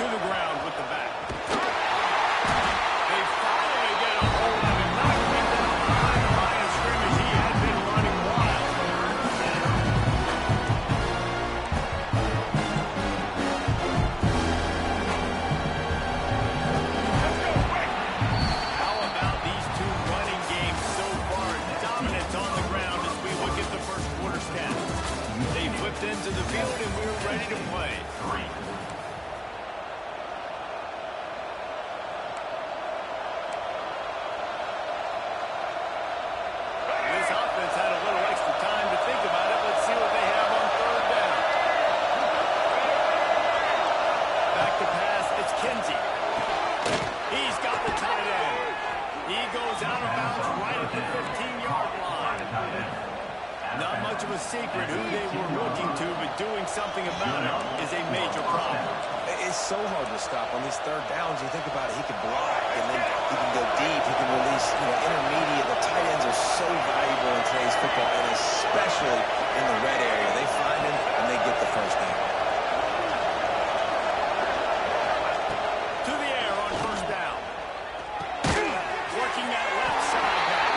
to the ground with the back. They finally get a hold of him, knocking him down behind the line of scrimmage. He had been running wild. How about these two running games so far? Dominance on the ground as we look at the first quarter stats. They whipped into the field and we're ready to play. This offense had a little extra time to think about it. Let's see what they have on third down. Back to pass, it's Kinsey. He's got the tight end. He goes out of bounds right at the 15-yard line. Not much of a secret who they were looking to, but doing something about it is a major problem. It's so hard to stop on these third downs. You think about it, he can block, and then he can go deep, he can release, intermediate. The tight ends are so valuable in today's football, and especially in the red area. They find him, and they get the first down. To the air on first down. Working that left side back.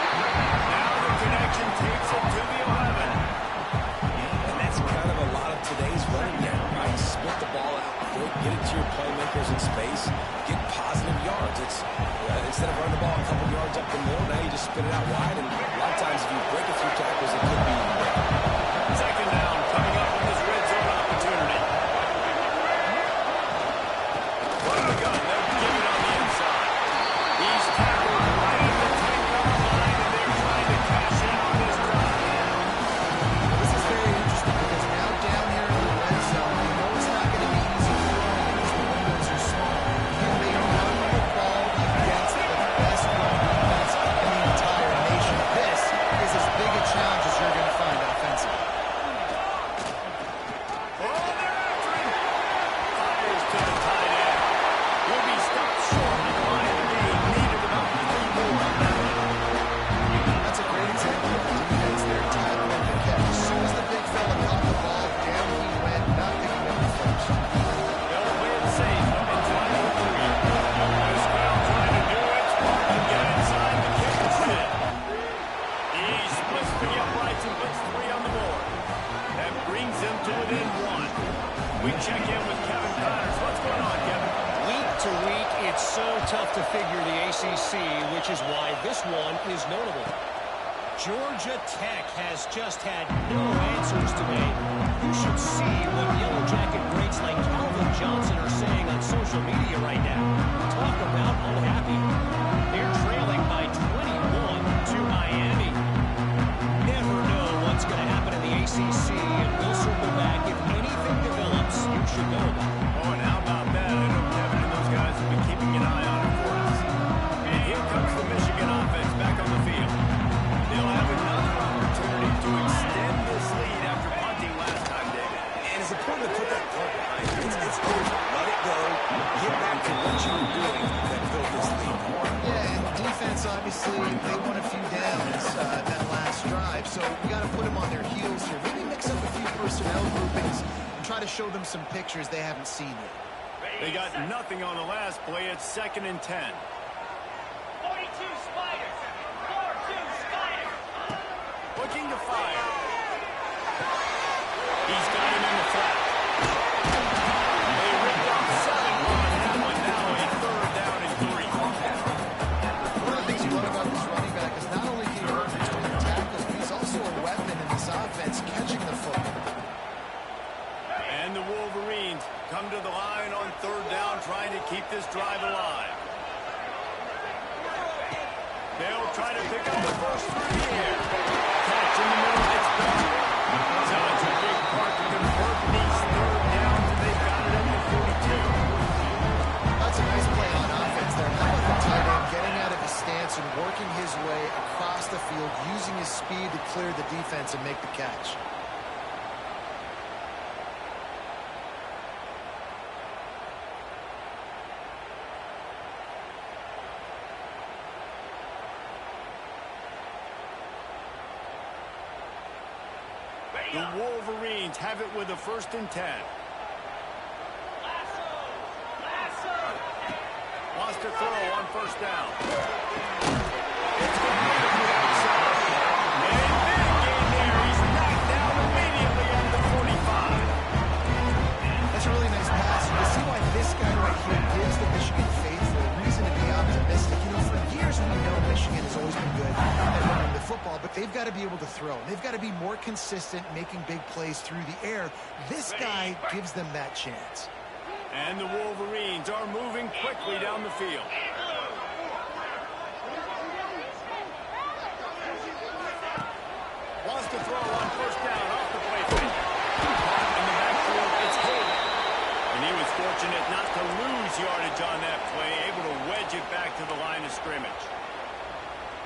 Now the connection takes it to the 11. And that's kind of a lot of today's running game, right? Split the ball out quick, get it to your playmakers in space, get positive yards. It's instead of running the ball a couple yards up the middle, now you just spit it out wide, and a lot of times if you break a few tackles, it could be even better. Second down coming up in this red zone opportunity. What a gun. They'll give it on the inside. He's tackled right at the 10-yard line, and they're trying to cash in on this drive. This is very interesting because now down here in the red zone, you know it's not going to be easy throwing because the windows are small. Can they run the ball against the best run defense in the entire nation? This is as big a challenge as you're going to find offensively. Oh, they're after him. Fires to the tight end. He'll be stopped short at the line of the game. Needed about 3 more on that one. That's a great example of the defense there tackling the catch. As soon as the big fella caught the ball, down he went, not picking up the first. They'll play it safe and try to 3. This crowd trying to do it and get inside the kicker's head. He splits the uprights and puts 3 on the board. That brings him to within 1. We check in with Kevin Connors. What's going on, Kevin? Week to week, it's so tough to figure the ACC, which is why this one is notable. Georgia Tech has just had no answers today. You should see what Yellow Jacket greats like Calvin Johnson are saying on social media right now. Talk about unhappy. They're trailing by 21 to Miami. Never know what's going to happen in the ACC, and we'll circle back if anything develops you should know about. Oh, and how about that? I know Kevin and those guys have been keeping an eye on it for us. And here comes the Michigan offense back on the field. They'll have another opportunity to extend this lead after punting last time, David. And it's important to put that punt behind you. It's over. Let it go. Get back to what you were doing that built this lead. Yeah, and defense, obviously, they won a few downs that last drive, so we got to put them on their heels here. Maybe mix up a few personnel groupings and try to show them some pictures they haven't seen yet. They got nothing on the last play. It's 2nd and 10. 42 Spiders! 4-2 Spiders! Looking to fire. He's got him in the flat. They ripped off 7 on that one. Now a 3rd down and 3. One of the things you love about this running back is not only can he run between tackles, but he's also a weapon in this offense, catching the football. And the Wolverines come to the line on 3rd down, trying to keep this drive alive. They'll try to pick up the first 3 here. Catch in the middle, it's done. Such a big part to convert these 3rd downs, and they've got it at the 42. That's a nice play on offense there. How about the tight end getting out of his stance and working his way across the field, using his speed to clear the defense and make the catch. The Wolverines have it with a 1st and 10. Wants to throw on first down. It's completed to the outside. And big gain there. He's knocked down immediately at the 45. That's a really nice pass. You can see why this guy right here gives the Michigan faithful a reason to be optimistic. You know, for years we know Michigan has always been good at running the football, but they've got to be able to throw. They've got to be more consistent making big plays through the air. This guy gives them that chance. And the Wolverines are moving quickly down the field. Wants to throw on first down off the play fake. Caught in the backfield, it's Haley. And he was fortunate not to lose yardage on that play, able to wedge it back to the line of scrimmage.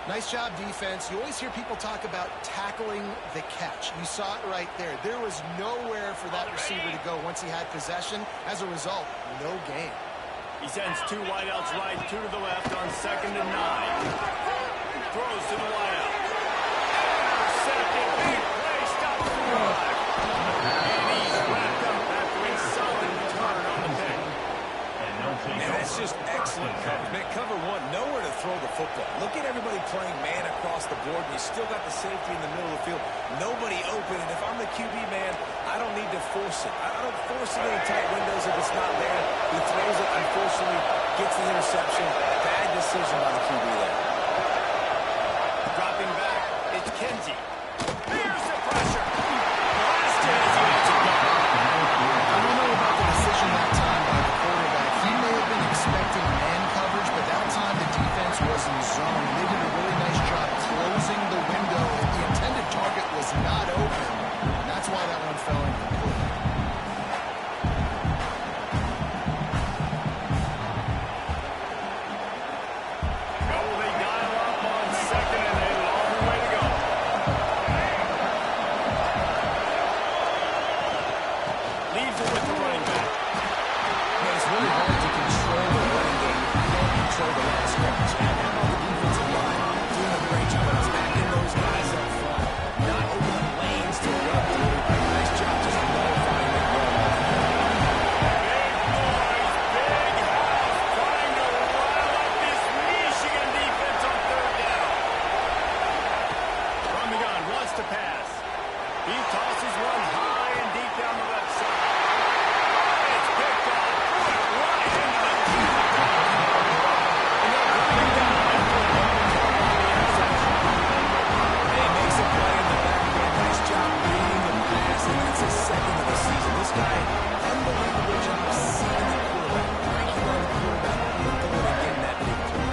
Nice job, defense. You always hear people talk about tackling the catch. You saw it right there. There was nowhere for that receiver to go once he had possession. As a result, no gain. He sends 2 wideouts right, 2 to the left on 2nd and 9. Throws to the wideout. Intercepted. Big play. Stops the drive. And he's wrapped up after a solid return on the pick. Man, that's just excellent coverage. Man, cover 1, nowhere to throw the football. Look at everybody playing man across the board, and you still got the safety in the middle of the field. Nobody open, and if I'm the QB, man, I don't need to force it. I don't force it in tight windows if it's not there. He throws it, unfortunately, gets the interception. Bad decision by the QB there. Dropping back, it's Kenzie. Here's the pressure. Blasted as he lets it go. I don't know about the decision that time by the quarterback. He may have been expecting man coverage, but that time the defense was in zone. They did a really nice job closing the window, and the intended target was not open. And that's why that one fell incomplete. No, they dial up on 2nd and a long way to go. Leaves it with the running back. Man, it's really hard to control the running game if you don't control the line of scrimmage. And how about the defensive line doing a great job of attacking those guys up front, not opening lanes to run through. Nice job just nullifying that run. Big boys, big house, trying to rile up this Michigan defense on 3rd down. From the gun, wants to pass. He tosses one high and deep down the left side. It's picked off, put right into the teeth. And they're running down after a couple target on the interception. And he makes a play in the backfield. Nice job reading the pass, and that's his 2nd of the season. This guy, unbelievable job seeing the quarterback, breaking on the quarterback, and going and getting that big play.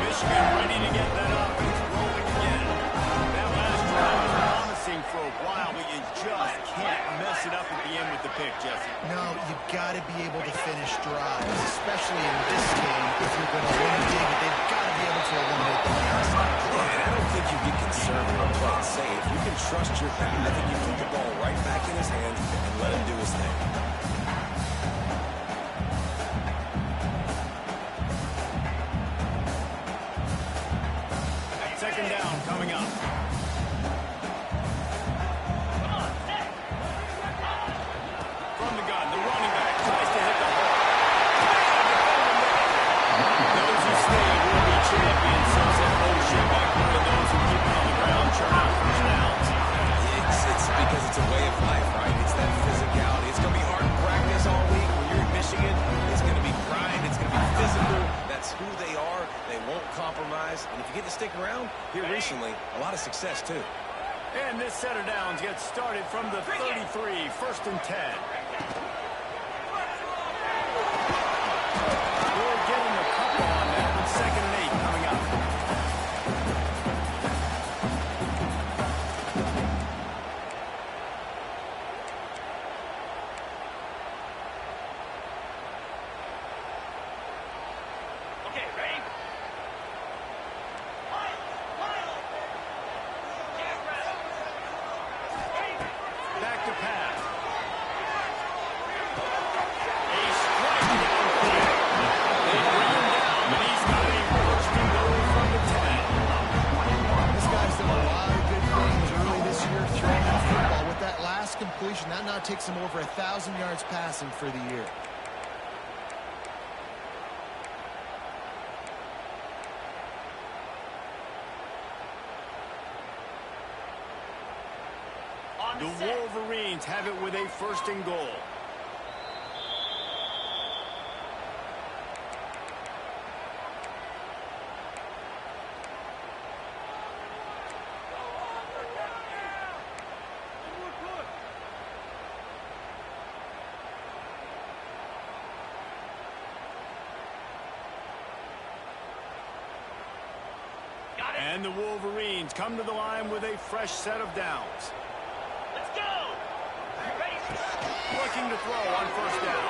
Michigan ready to get that offense rolling again. That last drive was promising for a while, but you just can't mess it up at the end with the pick, Jesse. No, you've got to be able to finish drives, especially in this game. If you're going to win big, they've got to be able to eliminate the pass. And I don't think you get conservative or play it safe. You can trust your guy. I think you put the ball right back in his hands and let him do his thing. 2nd down coming up. From the gun, the running back tries to hit the hole. Those who stay will be champions, says that bullshit back one of those who keep it on the ground, churn out first downs. It's because it's a way of life, right? It's that physicality. It's going to be hard to practice all week. When you're in Michigan, it's going to be grind. It's going to be physical. That's who they are. They won't compromise. And if you get to stick around here recently, a lot of success, too. And this set of downs gets started from the 33, 1st and 10. We'll give him a couple on that with 2nd and 8 coming up. Okay, ready? Back to pass. A strike downfield. They bring him down, and he's got a first and goal from the 10. This guy's done a lot of good things early this year throwing the football. With that last completion, that now takes him over 1,000 yards passing for the year. The Wolverines have it with a first and goal. And the Wolverines come to the line with a fresh set of downs. Let's go. Ready? Looking to throw on first down.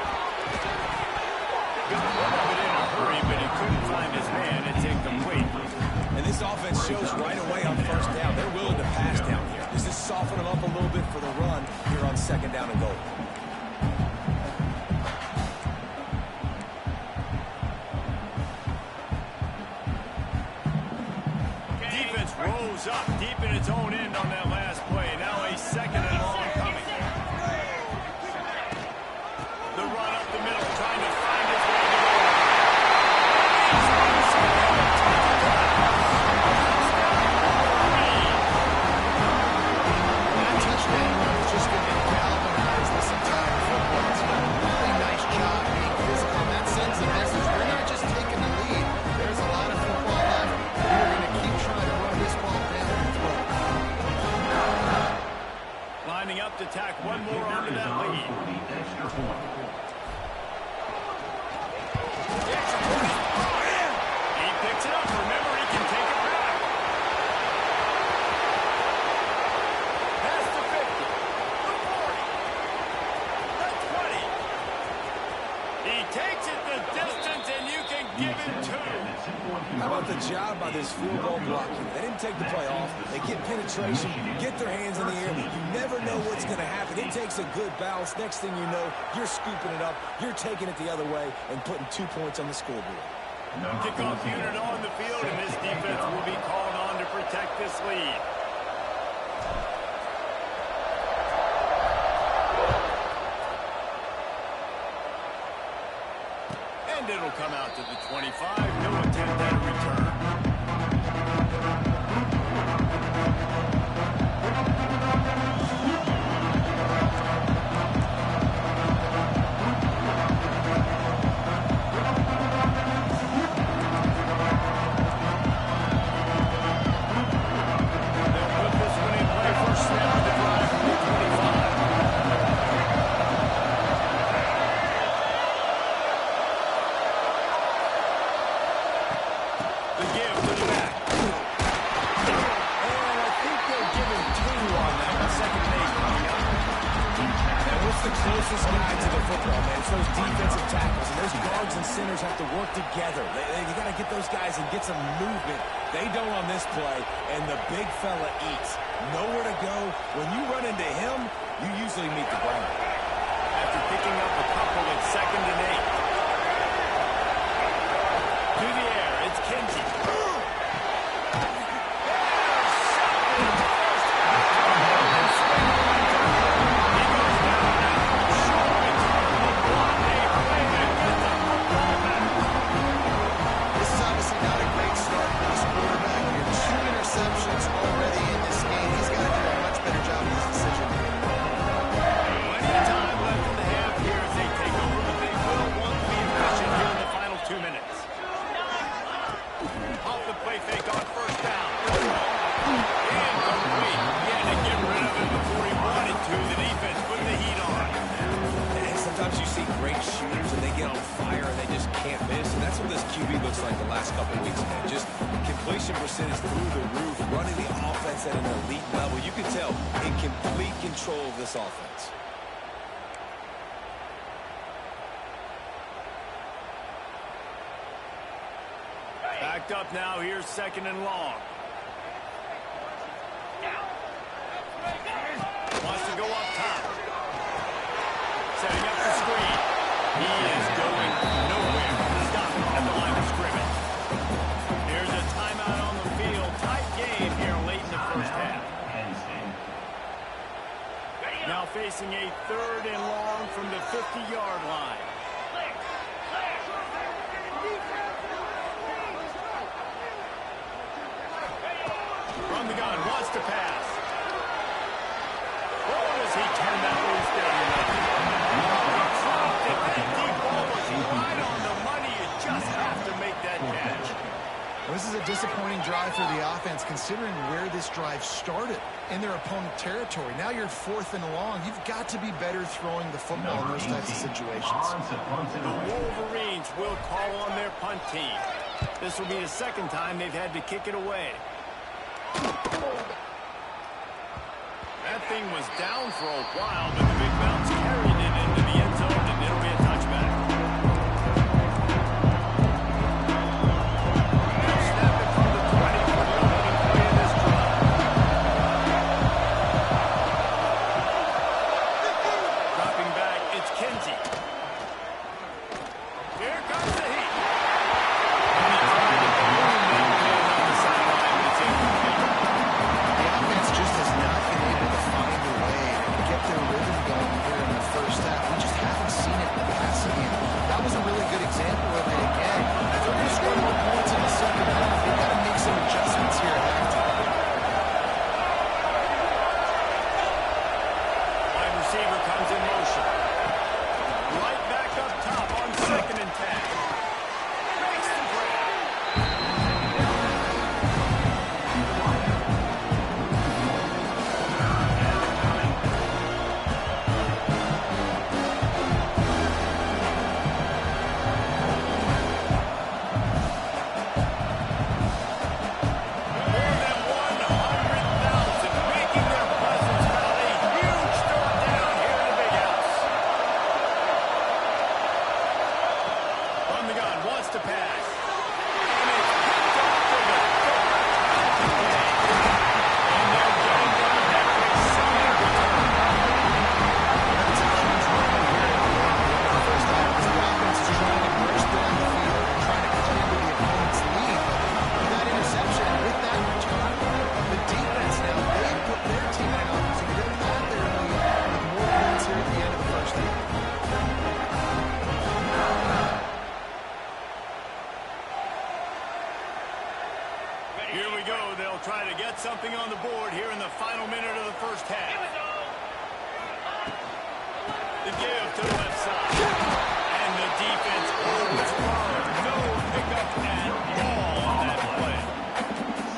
Got rid of it in a hurry, but he couldn't find his man. It's incomplete. And this offense shows right away on first down. They're willing to pass down here. This is soften them up a little bit for the run here on second down and goal. Rose up deep in its own end on that last play. Now a second and long coming. The run up the middle, trying to find his way to goal. That touchdown has just been galvanized this entire football team. Really nice job being physical. And that sends a message. We're not just taking the lead. There's a lot of football left. We're going to keep trying to run this ball down and throw. Lining up to tack one more onto that lead. He picks it up. Remember, he can take it back. Past the 50. The 40. The 20. He takes it the distance, and you can give him 2. How about the job by this field goal blocking? They didn't take the play off. They get penetration, get their hands in the air. You never know what's going to happen. It takes a good bounce. Next thing you know, you're scooping it up. You're taking it the other way and putting 2 points on the scoreboard. Kickoff unit on the field, and this defense will be called on to protect this lead. And it'll come out to the 25. No attempt at a return. Closest guy to the football, man. It's those defensive tackles, and those guards and centers have to work together. You got to get those guys and get some movement. They don't on this play, and the big fella eats. Nowhere to go. When you run into him, you usually meet the ground. After picking up a couple, it's 2nd and 8. To the air, it's Kenji. Completion percentage through the roof, running the offense at an elite level. You can tell in complete control of this offense. Backed up now. Here's 2nd and long. Wants to go up top. Setting up the screen. He is going nowhere. Stop at the line of scrimmage. Here's a timeout on the field. Tight game here late in the first half. Now facing a 3rd and long from the 50-yard line. From the gun, wants to pass. Oh, drive for the offense, considering where this drive started in their opponent territory. Now you're 4th and long. You've got to be better throwing the football in those types of situations. The Wolverines will call on their punt team. This will be the second time they've had to kick it away. That thing was down for a while, but the big bounce carried it into the end zone, and it'll be a touchback. They'll snap it from the 20 for the opening play of this drive. Dropping back, it's Kinsey. Here comes the heat. And he tried to balloon that man on the sideline, but it's incomplete. The offense just has not been able to find a way to get their rhythm going here in the first half. We just haven't seen it in the passing game. That was a really good example of it again. If they're going to score more points in the second half, they've got to make some adjustments here at halftime. Wide receiver comes in motion. Right back up top on 2nd and 10. Makes the grab. More than 100,000 making their presence felt. A huge third down here in the big house. From the gun, wants to pass. And it's picked off for the third time today. And they're getting down after a solid return. That's a huge run here at the end of the first half. The offense is trying to burst down the field and trying to claim the opponent's lead. With that interception, with that return, the defense now, they put their team in an opportunity to have their lead with more points here at the end of the first half. Here we go. They'll try to get something on the board here in the final minute of the first half. The give to the left side. And the defense holds firm. No pickup at all on that play.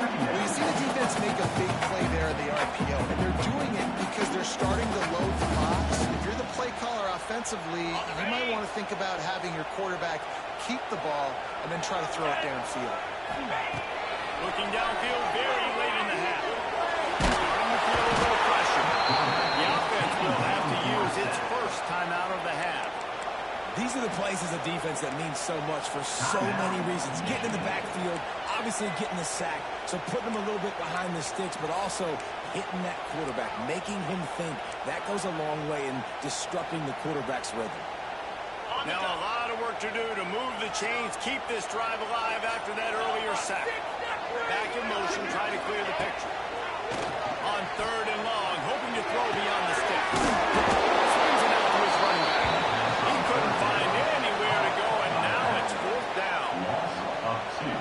Well, you see the defense make a big play there at the RPO, and they're doing it because they're starting to load the box. If you're the play caller offensively, you might want to think about having your quarterback keep the ball and then try to throw it downfield. Looking downfield very late in the half. Starting to feel a little pressure. The offense will have to use its first timeout of the half. These are the plays as a defense that mean so much for so many reasons. Getting in the backfield, obviously getting the sack, so putting them a little bit behind the sticks, but also hitting that quarterback, making him think. That goes a long way in disrupting the quarterback's rhythm. Now a lot of work to do to move the chains, keep this drive alive after that earlier sack. Back in motion, trying to clear the picture. On 3rd and long, hoping to throw beyond the sticks. Swings it out to his running back. He couldn't find anywhere to go, and now it's 4th down.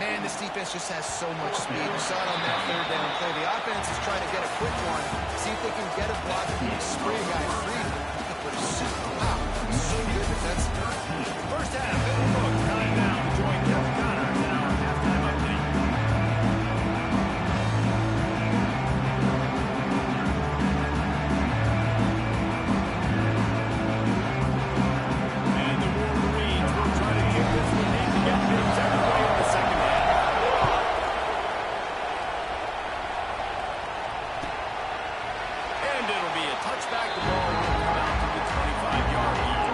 Man, this defense just has so much speed. You saw it on that 3rd down play. The offense is trying to get a quick one, see if they can get a block and spray a guy free. Wow, so good defensively. First half, Bill Cook, time now to join Kevin Connor in our halftime update. And the Wolverines will try to kick this one in to get things underway in the second half. And it'll be a touchback. The ball will come out to the 25-yard line.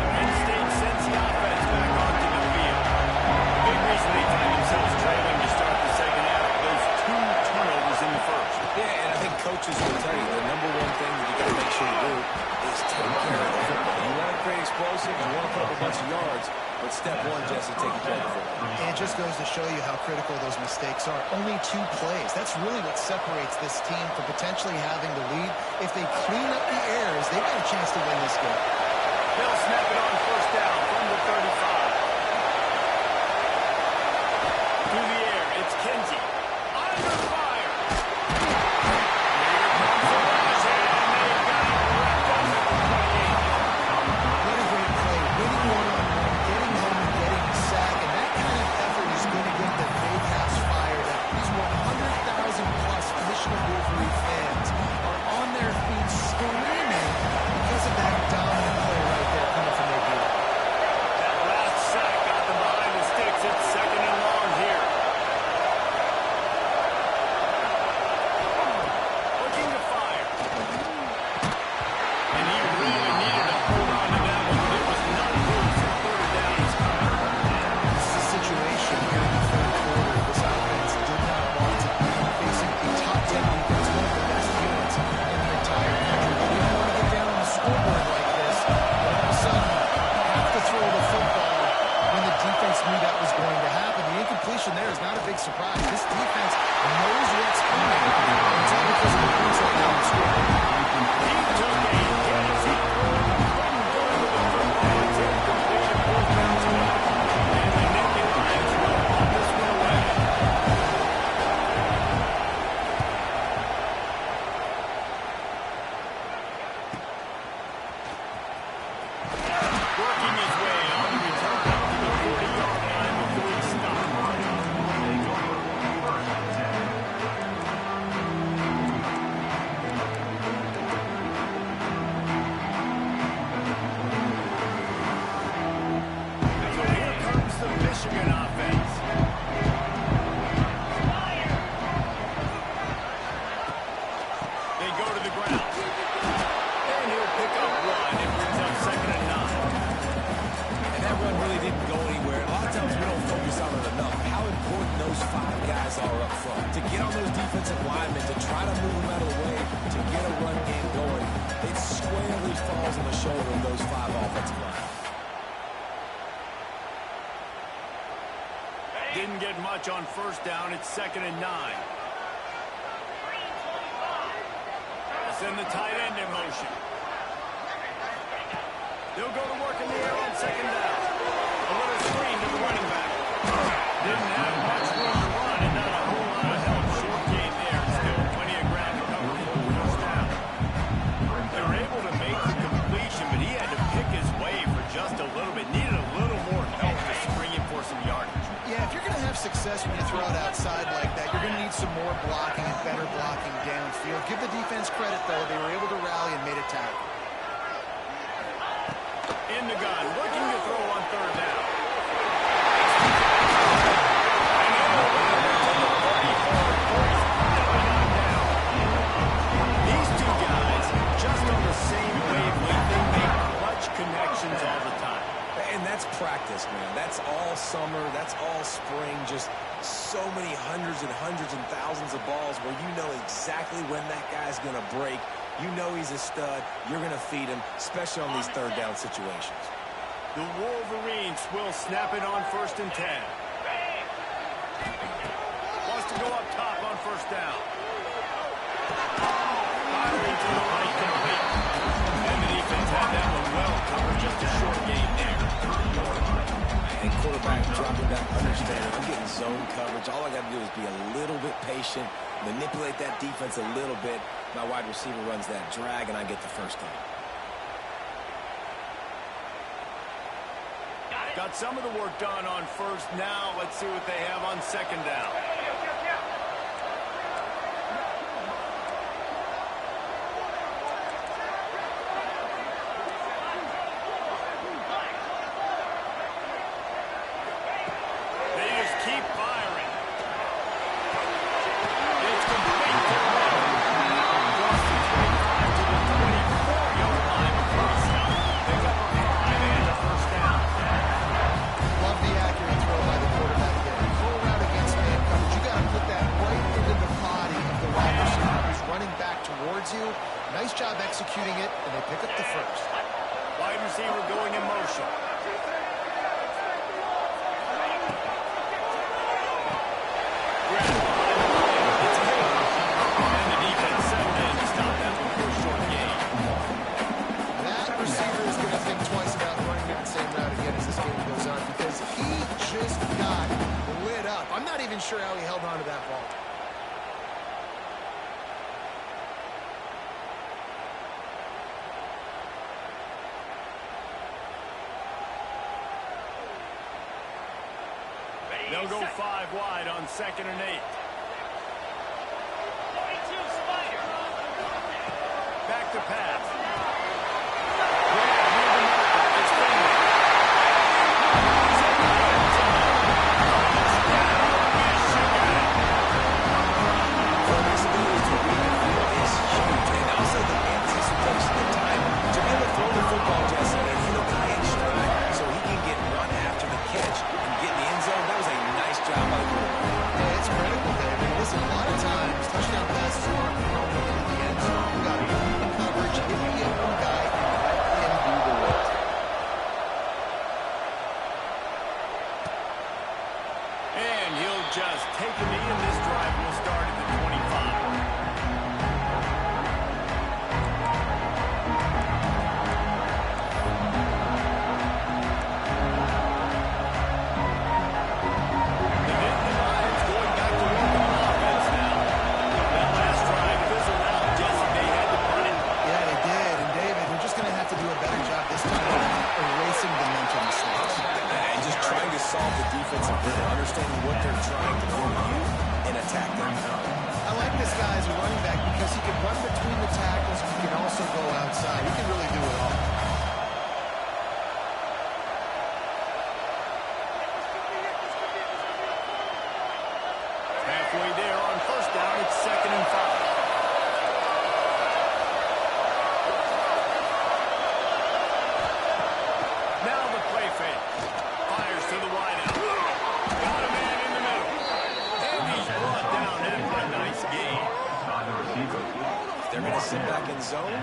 Penn State sends the offense back onto the field. The big reason they find themselves trailing to start the second half, those 2 turnovers in the first. Yeah, and I think coaches will tell you the number one thing that you got to make sure you do is take care of the football. You want to create explosives, you want to put up a bunch of yards, but step one, Jesse, taking care of the football. And it just goes to show you how critical those mistakes are. Only 2 plays. That's really what separates this team from potentially having the lead. If they clean up the errors, they've got a chance to win this game. They'll snap it on 1st down from the 35. Through the air, it's Kinsey. Under fire. Here comes the rush, and they've got it wrapped up at the 28. What a great play. Winning one-on-one big surprise. This defense knows what's coming. It's all because of the points right now in the score. He took a hit as he threw it. Couldn't go into the football. It's incomplete and fourth down spot. And the Nittany Lions will put this one away. Working his way on the return up to the 40-yard line before he stopped. So here comes the Michigan offense. They go to the ground. And he'll pick up one. It brings up 2nd and 9. And that run really didn't go anywhere. A lot of times we don't focus on it enough. How important those 5 guys are up front. To get on those defensive linemen, to try to move them out of the way, to get a run game going, it squarely falls on the shoulder of those 5 offensive linemen. Didn't get much on first down. It's 2nd and 9. Send the tight end in motion. They'll go to work in the air on 2nd down. A little screen to the running back. Didn't have much room to run and not a whole lot of help. Short gain there. Still plenty of ground to cover for the first down. They were able to make the completion, but he had to pick his way for just a little bit. Needed a little more help to spring him for some yardage. Yeah, if you're going to have success when you throw it outside like that, you're going to need some more blocking and better blocking downfield. Give the defense credit, though. They were able to rally and made a tackle. In the gun, looking to throw on 3rd down. These 2 guys, just on the same wavelength, they make clutch connections all the time. And that's practice, man. That's all summer. That's all spring. Just so many hundreds and thousands of balls where you know exactly when that guy's going to break. You know he's a stud. You're going to feed him, especially on these 3rd down situations. The Wolverines will snap it on 1st and 10. Wants to go up top on 1st down. Firing to the right, complete. And the defense had that one well covered. Just a short gain there. And quarterback dropping back, understanding I'm getting zone coverage. All I got to do is be a little bit patient, manipulate that defense a little bit. My wide receiver runs that drag, and I get the first down. Got some of the work done on 1st. Now let's see what they have on 2nd down. They just keep firing. It's complete to the right. Across the 25 to the 24-yard line before he stopped. Pick up a 5 and a 1st down. Love the accurate throw by the quarterback there. Full route against man coverage. You got to put that right into the body of the wide receiver who's running back towards you. Nice job executing it, and they pick up the 1st. Wide receiver going in motion. And the defense settled in to stop that one for a short gain. That receiver is going to think twice about running that same route again as this game goes on because he just got lit up. I'm not even sure how he held on to that ball. They'll go 5 wide on 2nd and 8. 42 Spider. Back to pass. It's Finley. His ability to read the field is huge, and also the anticipation, the time to be able to throw the football, Jesse, and he looked high in stride, so he can get run after the catch and get in the end zone. That was a nice job by the quarterback. Yeah, it's critical just taking me, and this drive will start at the 25. Solve the defensive rhythm, understanding what they're trying to do to you and attack them. I like this guy as a running back because he can run between the tackles and he can also go outside. He can really do it all. Halfway there on first down, it's 2nd and 5. Now the play fake. Fires to the wideout. Got a man in the middle. And he's brought down after a nice gain. If they're going to sit back in zone,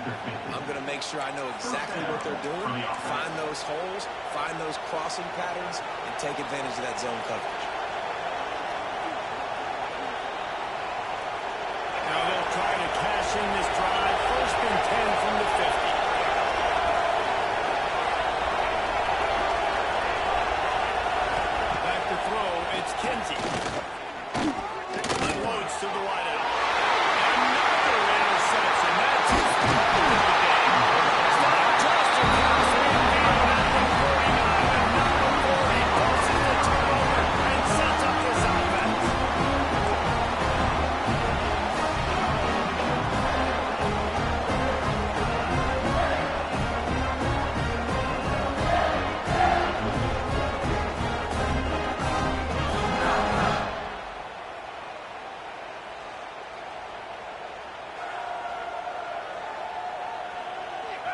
I'm going to make sure I know exactly what they're doing, find those holes, find those crossing patterns, and take advantage of that zone coverage. Now they'll try to cash in this drive. 1st and 10 from the 50. It's Kinsey. Unloads to the wideout. Another interception. That's his third of the day. Stop just across midfield at the 49, and now the 40 forces the turnover and sets up this offense.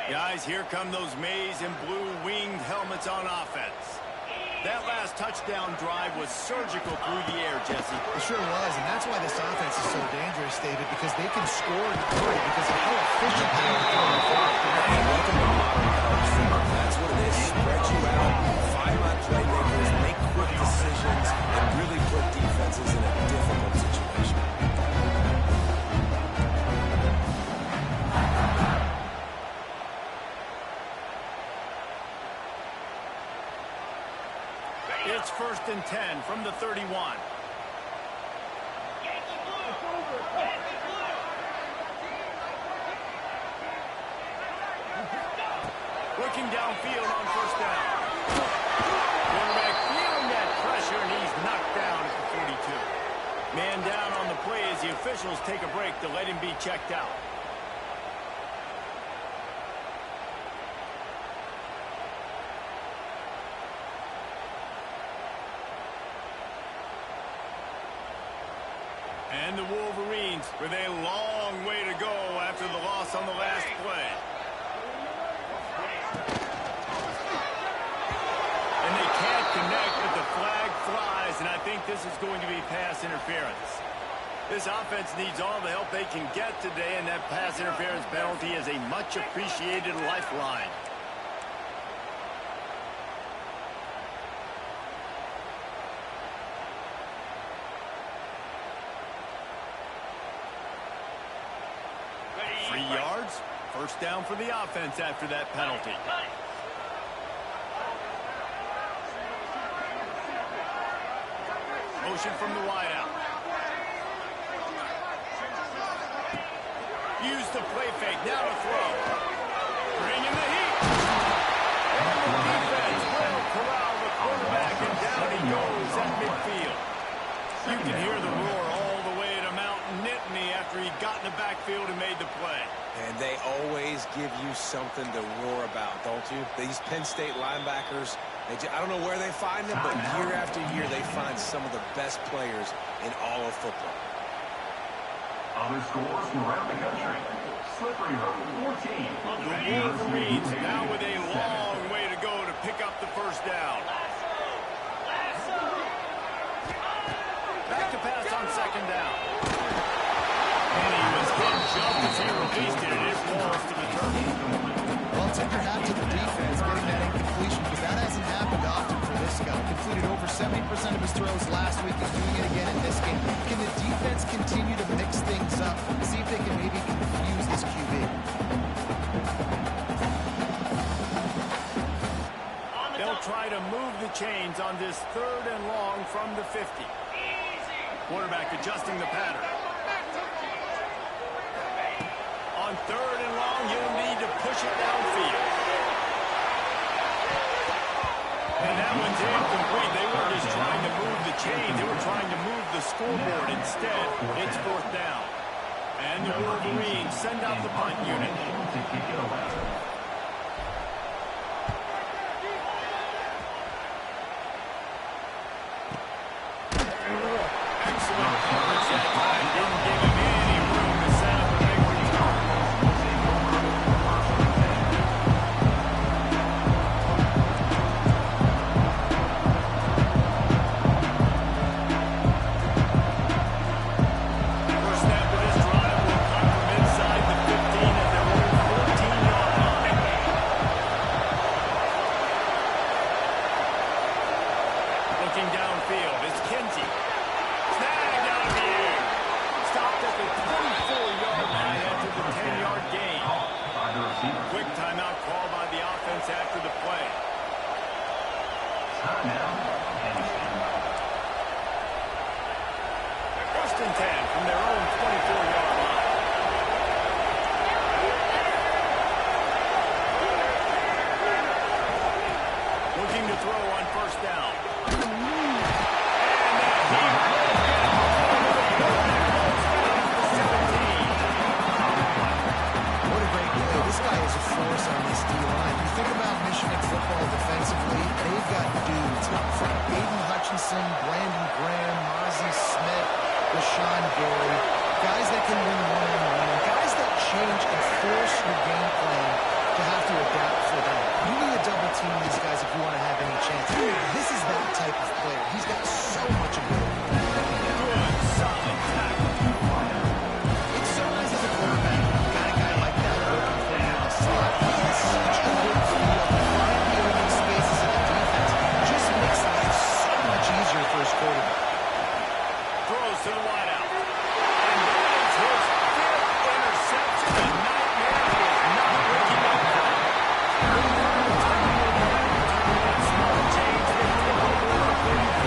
Guys, here come those maize and blue winged helmets on offense. That last touchdown drive was surgical through the air, Jesse. It sure was, and that's why this offense is so dangerous, David, because they can score in a hurry because of how efficient they are throwing the ball. And welcome to modern college football. That's what it is. Spread you out, find my playmakers, make quick decisions, and really put defenses in a difficult situation. It's 1st and 10 from the 31. Looking downfield on 1st down. Quarterback feeling that pressure, and he's knocked down at the 42. Man down on the play as the officials take a break to let him be checked out. And the Wolverines with a long way to go after the loss on the last play. And they can't connect, but the flag flies, and I think this is going to be pass interference. This offense needs all the help they can get today, and that pass interference penalty is a much appreciated lifeline. Yards. 1st down for the offense after that penalty. Motion from the wideout. Use the play fake. Now to throw. Bringing the heat. And the defense will corral the quarterback, and down he goes at midfield. You can hear the roar all the way to Mount Nittany after he got in the backfield and made the play. And they always give you something to roar about, don't you? These Penn State linebackers, I don't know where they find them, but year after year they find some of the best players in all of football. Other scores from around the country. Slippery Road, 14. The Wolverines now with a long way to go to pick up the 1st down. Back to pass on 2nd down. And he was hit just as he released it, and it falls to the turf. Well, tip your hat to the defense getting that incompletion, because that hasn't happened often for this guy. Completed over 70% of his throws last week. He's doing it again in chains on this 3rd and long from the 50. Quarterback adjusting the pattern. On 3rd and long, you'll need to push it downfield. And that one's incomplete. They were just trying to move the chains. They were trying to move the scoreboard. Instead, it's 4th down. And the Wolverines send out the punt unit. Excellent coverage that time. Didn't give him any room to set up a big return. First snap of this drive will come from inside the 15 at their own 14-yard line. Looking downfield, it's Kinsey. Snagged out of the air. Stopped at the 24-yard line after the 10-yard gain. Quick timeout call by the offense after the play. First and 10 from their own 24-yard line. Looking to throw on first down. What a great play. This guy is a force on this D-line. You think about Michigan football defensively, they've got dudes up front. Aiden Hutchinson, Brandon Graham, Mozzie Smith, Rashawn Gary. Guys that can win one-on-one. Guys that change and force your game plan to have to adapt for them. You need to double team these guys if you want to have any chance. This is that type of player. He's got so much ability. Good, solid tackle. It's so nice as a quarterback. You've got a guy like that working for you in the slot. He has such a good feel to find the open spaces in the defense. Just makes life so much easier for his quarterback. Throws to the wideout. And that is his 5th interception. A nightmare he is not waking up from. Small change. They take over the 33.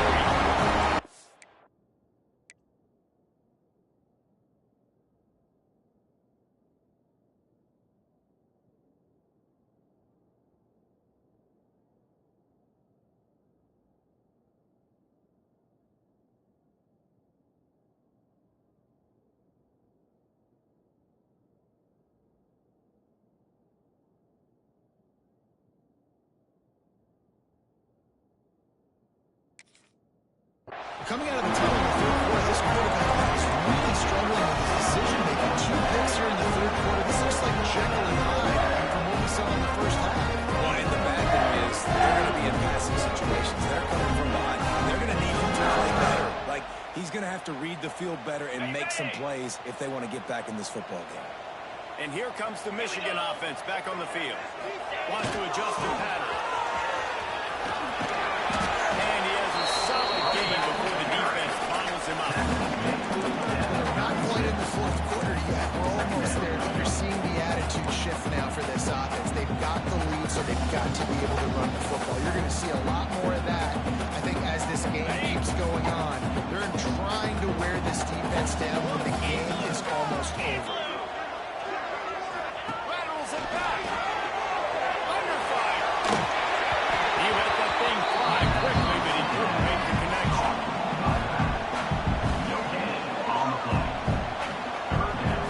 Coming out of the tunnel in the third quarter, this quarterback is really struggling with his decision-making. 2 picks here in the third quarter. This looks like Jekyll and Hyde from what we saw in the first half. Well, and the bad thing is they're going to be in passing situations. They're coming from behind. They're going to need him to play better. Like, he's going to have to read the field better and make some plays if they want to get back in this football game. And here comes the Michigan offense back on the field. Wants to adjust the pattern. And he has a solid game before the defense follows him up. We're not quite in the fourth quarter yet. We're almost there, but you're seeing the attitude shift now for this offense. They've got the lead, so they've got to be able to run the football. You're going to see a lot more of that, I think, as this game keeps going on. They're trying to wear this defense down when the game is almost over. Rattles it back. Under fire. He let that thing fly quickly, but he couldn't make the connection. No gain on the play. 3rd down.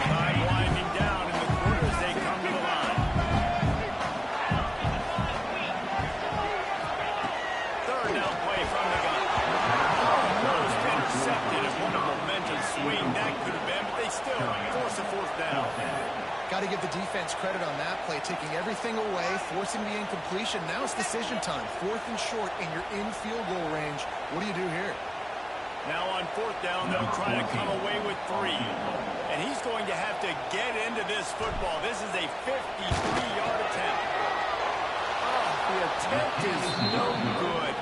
Time winding down in the quarter as they come to the line. 3rd down play from the gun. Almost intercepted and what a momentum swing that could have been, but they still force a 4th down. Got to give the defense credit on that play, taking everything away, forcing the incompletion. Now it's decision time. 4th and short, and you're in field goal range. What do you do here? Now on 4th down, they'll try to come away with 3. And he's going to have to get into this football. This is a 53-yard attempt. Oh, the attempt is no good.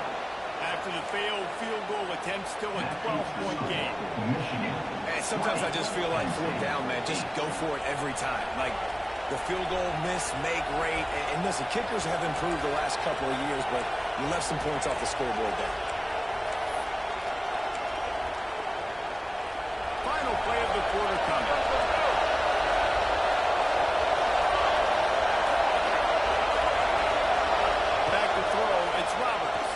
After the failed field goal attempt, still a 12-point game. And sometimes I just feel like 4th down, man, just go for it every time. Like, The field goal miss, make rate. And listen, kickers have improved the last couple of years, but you left some points off the scoreboard there. Final play of the quarter coming. Back to throw, it's Roberts.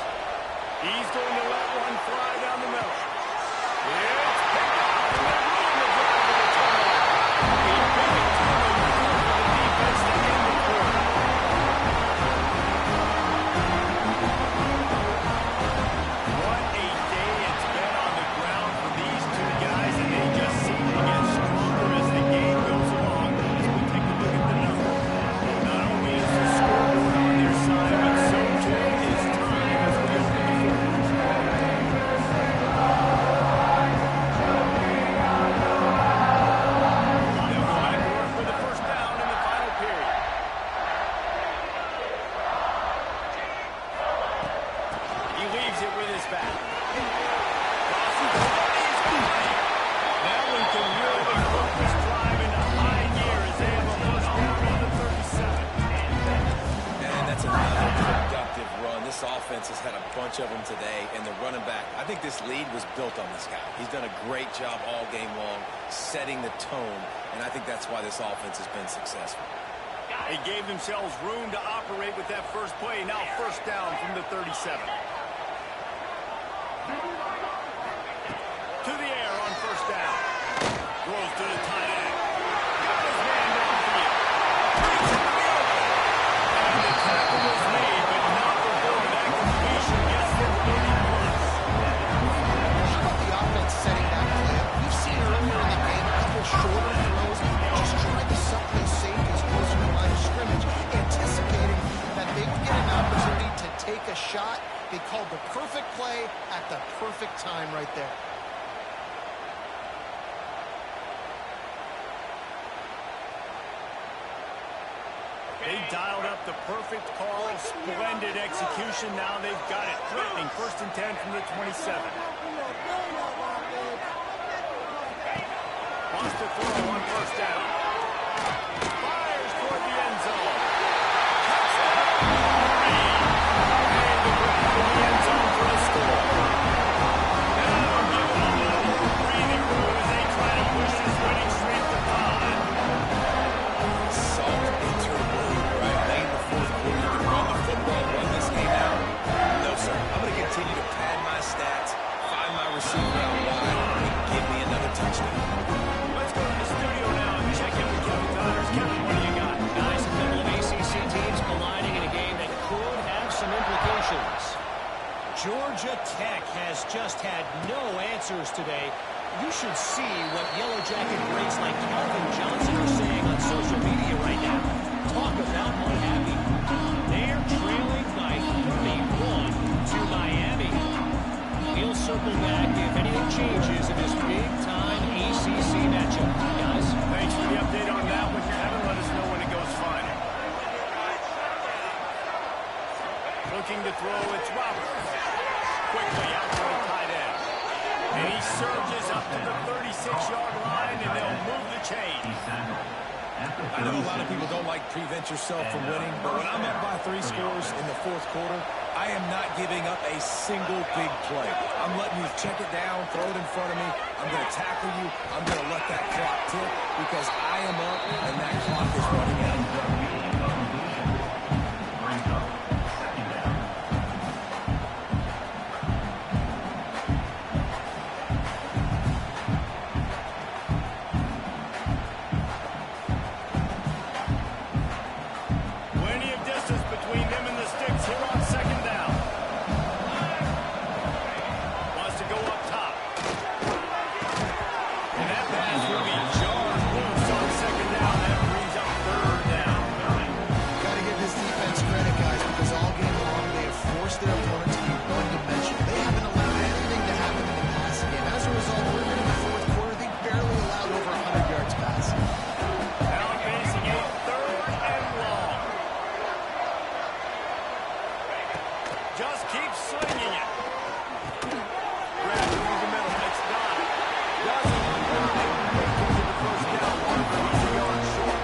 He's going to let one fly down the middle. It's picked up, and they're running the drive to the turnover. A big turnover for the defense to end the quarter. What a day it's been on the ground for these two guys, and they just seem to get stronger as the game goes along. As we take a look at the numbers, not only is the scoreboard on their side, but so too is time as we open the fourth. They'll go back to work for the first down in the final period. He leaves it with his back. Crosses the 40s behind. That one can really put this drive into high gear as they have a first down on the 37. And that's another productive run. This offense has had a bunch of them today, and the running back, I think this lead was built on this guy. He's done a great job all game long, setting the tone, and I think that's why this offense has been successful. They gave themselves room to operate with that first play. Now first down from the 37. To the air on first down. Throws to the tight end. Got his man downfield. Brings it to the open. And the tackle was made, but not before that completion gets them 30 plus. How about the offense setting that play up? We've seen earlier in the game a couple shorter throws, just trying to suck those safeties closer to the line of scrimmage, anticipating that they would get an opportunity to take a shot. They called the perfect play at the perfect time right there. They dialed up the perfect call, splendid execution. Now they've got it. Threatening 1st and 10 from the 27. Wants to throw on first down. Fires toward the end zone. Touchdown! And the grab in the end zone for a score. Now give it a little more breathing room as they try to push this winning streak to 5. Salt into the wound, right? Late in the fourth quarter, you can run the football, run this game out. No, sir. I'm going to continue to pad my stats, find my receiver out wide, and give me another touchdown. Let's go to the studio now and check in with Kevin Connors. Kevin, what do you got? Guys, a couple of ACC teams colliding in a game that could have some implications. Georgia Tech has just had no answers today. You should see what Yellow Jacket greats like Calvin Johnson are saying on social media right now. Talk about unhappy. They're trailing by 31 to Miami. We'll circle back if anything changes in this big-time ACC matchup. Guys? Thanks for the update on that one, Kevin. Let us know when it goes final. Looking to throw, it's Roberts. Quickly out to the tight end. And he surges up to the 36-yard line, and they'll move the chain. I know a lot of people don't like prevent yourself from winning, but when I'm up by 3 scores in the fourth quarter, I am not giving up a single big play. I'm letting you check it down, throw it in front of me. I'm going to tackle you. I'm going to let that clock tick because I am up and that clock is running out. Plenty of distance between them and the sticks here on second down. Wants to go up top. And that pass will be jarred loose on second down. That brings up third down. Got to give this defense credit, guys, because all game long they have forced their opponent to be one-dimensional. They haven't allowed anything to happen in the passing game. As a result, we're in the fourth quarter. They barely allowed over 100 yards passing. Now facing a third and long. Just keep swinging it. Grab through the middle. It's not. Doesn't work. They break into the first down marker. He's a yard short.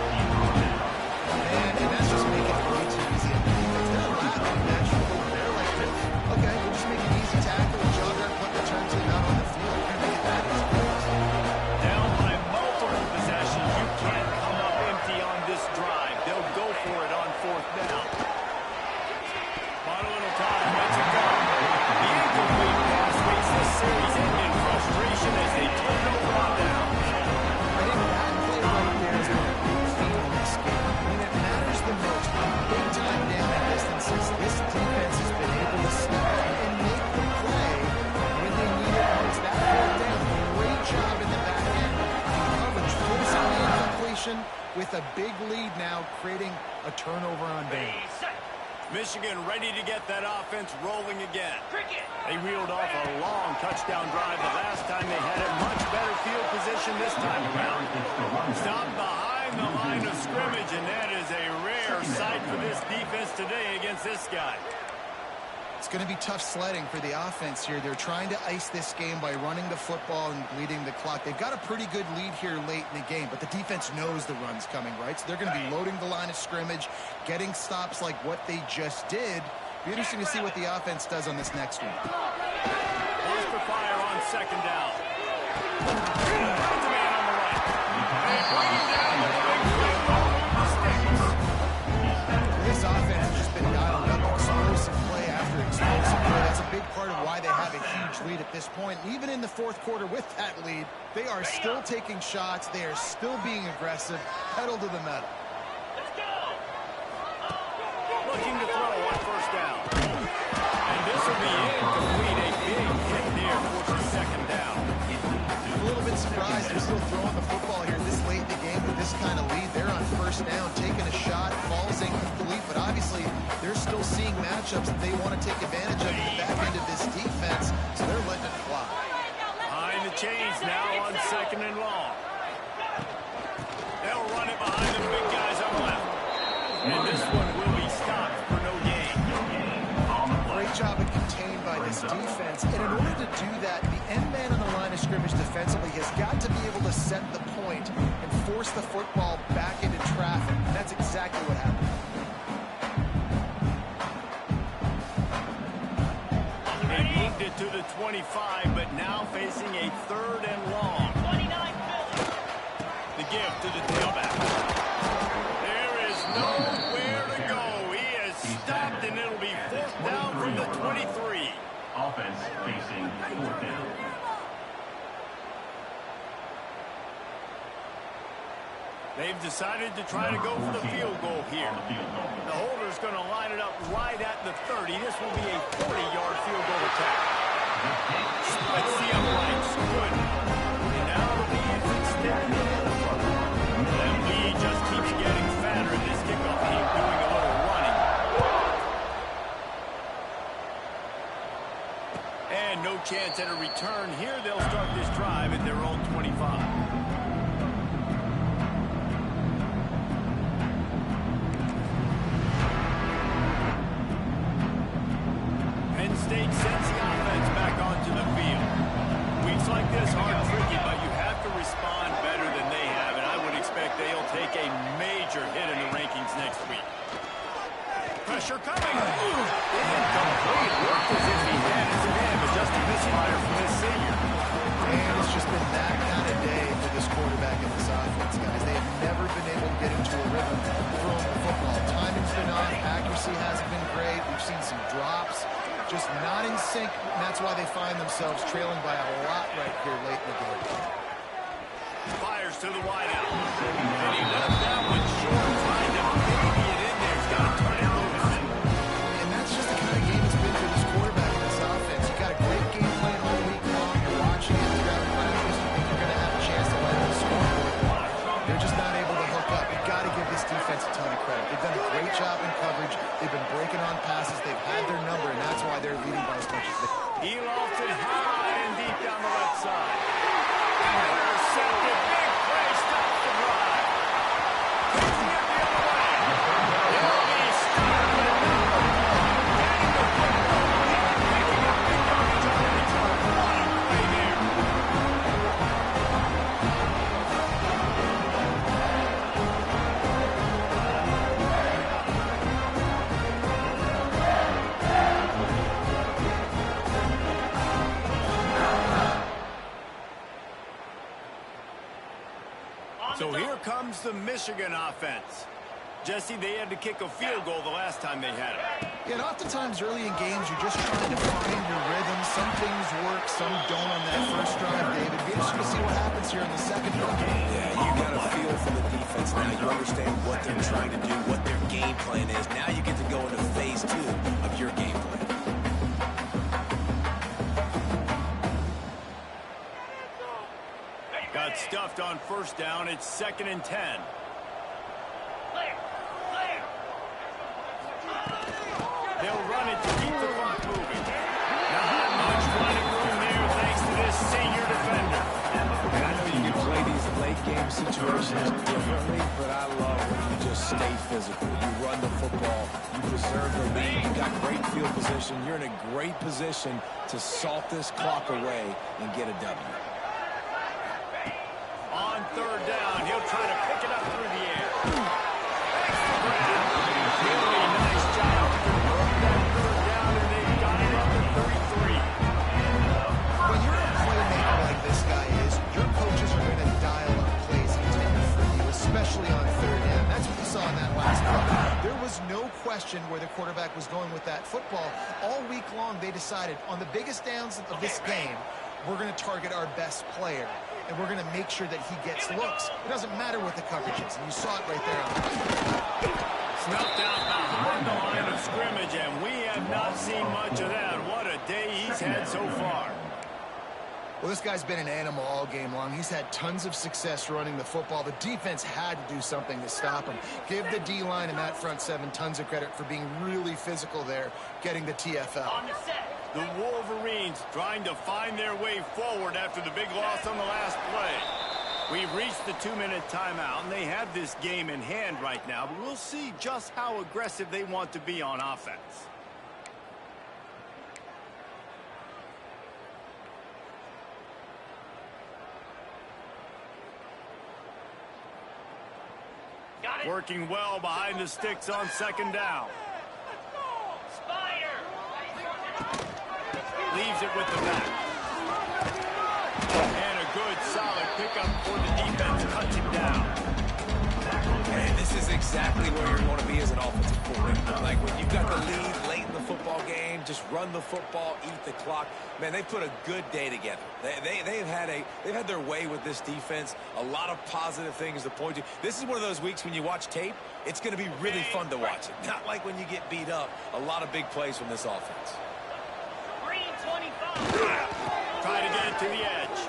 big lead now, creating a turnover on Ready, downs. set. Michigan ready to get that offense rolling again. Cricket. They reeled off a long touchdown drive the last time they had it. Much better field position this time around. Stopped behind the line of scrimmage, and that is a rare sight for this defense today against this guy. It's going to be tough sledding for the offense here. They're trying to ice this game by running the football and bleeding the clock. They've got a pretty good lead here late in the game, but the defense knows the run's coming, right? So they're going to be loading the line of scrimmage, getting stops like what they just did. Be interesting to see what the offense does on this next one. Lost for fire on second down. Finds a man on the right. They bring him down with a big play rolling the sticks. This offense has just been dialed up. Explosive play after explosive play. That's a big part of why they have a huge lead at this point. Even in the fourth quarter with that lead, they are still taking shots. They are still being aggressive. Pedal to the metal. Let's go. Looking to throw on first down. And this will be incomplete. A big hit there for the second down. A little bit surprised they're still throwing the football here this late in the game with this kind of lead. They're on first down, taking a shot, falls incomplete, but obviously they're still seeing matchups that they want to take advantage of at the back end of this defense, so they're letting it fly. Behind the chains now on second and long. They'll run it behind the big guys on the left. And this one will be stopped for no gain. Great job of contained by this defense, and in order to do that, the end man on the line of scrimmage defensively has got to be able to set the point and force the football back into traffic. And that's exactly what happened. They moved it to the 25, but now facing a third and long. 29 Philly. The gift to the tailback. There is nowhere to go. He is stopped, and it'll be fourth down from the 23. Offense facing fourth down. They've decided to try to go for the field goal here. On the field goal. The holder's going to line it up right at the 30. This will be a 40-yard field goal attempt. Splits the uprights. Good. And now the lead is extended. That lead just keeps getting fatter. This kickoff team doing a little running. And no chance at a return here. They'll start this drive at their own 25. Penn State sends the offense back onto the field. Weeks like this are tricky, but you have to respond better than they have, and I would expect they'll take a major hit in the rankings next week. Pressure coming. Incomplete. Worked as if he had his man, but just a misfire from his senior. And it's just been that kind of day for this quarterback and this offense, guys. They have never been able to get into a rhythm throwing the football. Timing's been off. Accuracy hasn't been great. We've seen some drops. Just not in sync, and that's why they find themselves trailing by a lot right here late in the game. Fires to the wideout. And he left that one short. Trying to baby it in there. He's got to turn it loose. And that's just the kind of game it's been for this quarterback and this offense. You got a great game plan all week long. You're watching it throughout practice. You think you're going to have a chance to land on the scoreboard. They're just not able to hook up. You've got to give this defense a ton of credit. They've done a great job in coverage. They've been breaking on passes. They've had their number, and that's why they're leading by as much as they. He lofts it high and deep down the left side. Intercepted. Big play. Stops the drive. Taking it the other way. He'll be stopped with a number. Getting the football. Picking up big yardage on the return. What a play there. So here comes the Michigan offense. Jesse, they had to kick a field goal the last time they had it. Yeah, and oftentimes early in games, you're just trying to find your rhythm. Some things work, some don't on that first drive, David. Be interested to see what happens here in the second drive. Yeah, you got a feel for the defense now. You understand what they're trying to do, what their game plan is. Now you get to go into phase 2 of your game plan. Got stuffed on first down. It's 2nd and 10. minute to keep the clock moving. Not much running room there thanks to this senior defender. And I know you can play these late game situations differently, but I love when you just stay physical. You run the football, you preserve the lead, you got great field position. You're in a great position to salt this clock away and get a W. On third down, he'll try to pick it up through the air. Really nice job to convert that third down, and they've got it up to 33. When you're a playmaker like this guy is, your coaches are going to dial up plays intended for you, especially on third down. That's what you saw in that last play. There was no question where the quarterback was going with that football. All week long, they decided on the biggest downs of this game, we're going to target our best player, and we're going to make sure that he gets looks. It doesn't matter what the coverage is, and you saw it right there. Snuffed out behind the line of scrimmage, and we have not seen much of that. What a day he's had so far. Well, this guy's been an animal all game long. He's had tons of success running the football. The defense had to do something to stop him. Give the D-line and that front seven tons of credit for being really physical there, getting the TFL. On the set. The Wolverines trying to find their way forward after the big loss on the last play. We've reached the 2-minute timeout, and they have this game in hand right now, but we'll see just how aggressive they want to be on offense. Got it. Working well behind the sticks on second down. Spider. Leaves it with the back. And a good, solid pickup for the defense. Cuts him down. And this is exactly where you want to be as an offensive coordinator. Like when you've got the lead late in the football game, just run the football, eat the clock. Man, they put a good day together. They've had their way with this defense. A lot of positive things to point to. This is one of those weeks when you watch tape, it's going to be really fun to watch it. Not like when you get beat up. A lot of big plays from this offense. Green 25. Try to get it to the edge.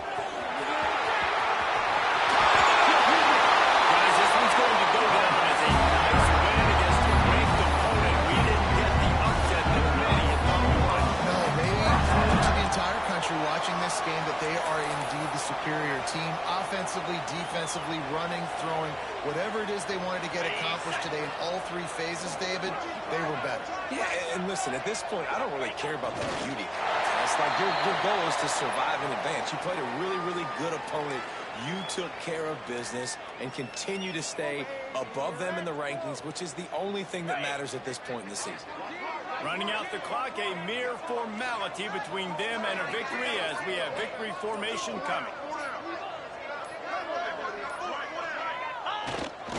Guys, this one's going to go down as a nice win against a ranked opponent. We didn't get the upset that many had thought we would. No, they proved to the entire country watching this game that they are indeed the superior team. Offensively, defensively, running, throwing, whatever it is they wanted to get accomplished today in all three phases, David, they were better. Yeah, and listen, at this point, I don't really care about the beauty contest. Like, your goal is to survive and advance. You played a really, really good opponent. You took care of business and continue to stay above them in the rankings, which is the only thing that matters at this point in the season. Running out the clock, a mere formality between them and a victory as we have victory formation coming.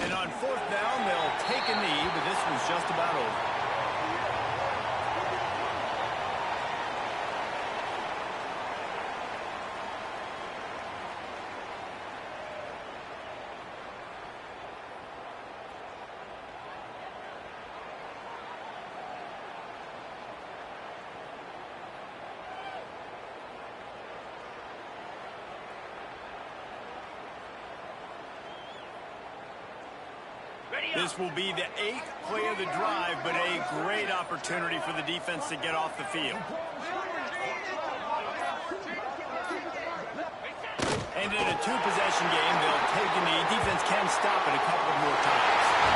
And on fourth down, they'll take a knee, but this one's just about over. This will be the 8th play of the drive, but a great opportunity for the defense to get off the field. And in a 2-possession game, they'll take a knee. Defense can stop it a couple more times.